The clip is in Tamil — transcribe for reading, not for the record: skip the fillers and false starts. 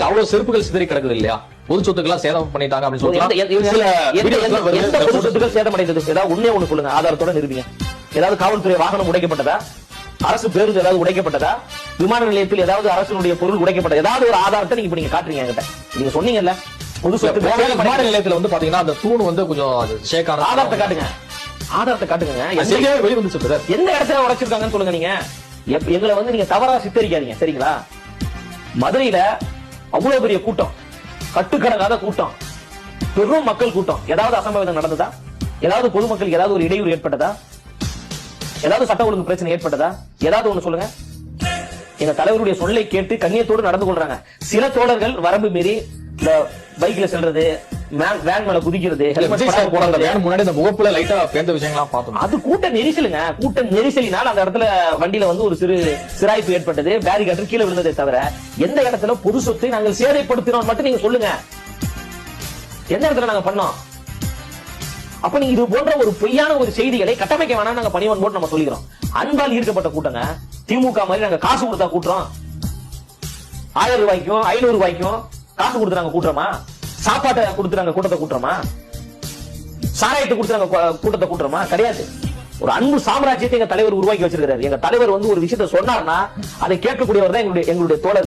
அவ்வளவு செருப்புகள் சிதறி கிடக்குது இல்லையா? பொது சொத்துக்கள் சேதம் பண்ணிட்டாங்க அப்படின்னு சொத்துக்கள் சேதம் அடைந்தது ஏதாவது ஒண்ணு சொல்லுங்க, ஆதாரத்தோட நிரூபிங்க. ஏதாவது காவல்துறை வாகனம் உடைக்கப்பட்டதா? அரசு பேருந்து ஏதாவது உடைக்கப்பட்டதா? விமான நிலையத்தில் ஏதாவது அரசுடைய பொருள் உடைக்கப்பட்டதா? ஏதாவது ஒரு ஆதாரத்தை நீங்க நீங்க காட்டுறீங்க என்கிட்ட. நீங்க சொன்னீங்கல்ல பொது சொத்து விமான நிலையத்துல வந்து பாத்தீங்கன்னா அந்த தூண் வந்து கொஞ்சம் ஷேக் ஆன ஆதாரத்தை காட்டுங்க. ஆதாரத்தை காட்டுங்க. வெளியே வந்து எந்த இடத்துல உடைச்சிருக்காங்கன்னு சொல்லுங்க. நீங்க எங்களை வந்து நீங்க தவறா சித்தரிக்காதீங்க சரிங்களா? மதுரையில அவ்வளவு பெரிய கூட்டம், கட்டுக்கடங்காத கூட்டம், பெரும் மக்கள் கூட்டம். ஏதாவது அசம்பாவிதம் நடந்ததா? ஏதாவது பொதுமக்களுக்கு ஏதாவது ஒரு இடையூறு ஏற்பட்டதா? ஏதாவது சட்ட ஒழுங்கு பிரச்சனை ஏற்பட்டதா? ஏதாவது ஒண்ணு சொல்லுங்க. எங்க தலைவருடைய சொல்லை கேட்டு கண்ணியத்தோடு நடந்து கொள்றாங்க. சில தோழர்கள் வரம்பு மீறி இந்த பைக்ல செல்றது, வேன் மேல குதிக்கிறது, முன்னாடி இந்த முகப்புல லைட்டா பேர்ந்த விஷயங்கள்லாம் பார்த்தோம். அது கூட்ட நெரிசலுங்க. கூட்ட நெரிசலினால் அந்த இடத்துல வண்டியில வந்து ஒரு சிராய்ப்பு ஏற்பட்டது, பேரிகார்டர் கீழே விழுந்ததே தவிர எந்த இடத்துல பொது சொத்தை நாங்கள் சேதைப்படுத்தினோம் மட்டும் நீங்க சொல்லுங்க. எந்த இடத்துல நாங்க பண்ணோம்? அப்ப நீங்க இது போன்ற ஒரு பொய்யான ஒரு செய்திகளை கட்டமைக்க வேணாம். நாங்க பணிவன் போட்டு நம்ம சொல்லிக்கிறோம். அன்பால் ஈர்க்கப்பட்ட கூட்டங்க. திமுக மாதிரி நாங்க காசு கொடுத்தா கூட்டுறோம்? 1000 ரூபாய்க்கும் 500 ரூபாய்க்கும் காசு கொடுத்து நாங்க கூட்டுறோமா? சாப்பாட்டை கொடுத்து நாங்க கூட்டத்தை கூட்டுறோமா? சாராயத்தை கொடுத்து நாங்க கூட்டத்தை கூட்டுறோமா? கிடையாது. ஒரு அன்பு சாம்ராஜ்யத்தை எங்க தலைவர் உருவாக்கி வச்சிருக்காரு. எங்க தலைவர் வந்து ஒரு விஷயத்தை சொன்னார்னா அதை கேட்கக்கூடியவர் தான் எங்களுடைய தோழர்.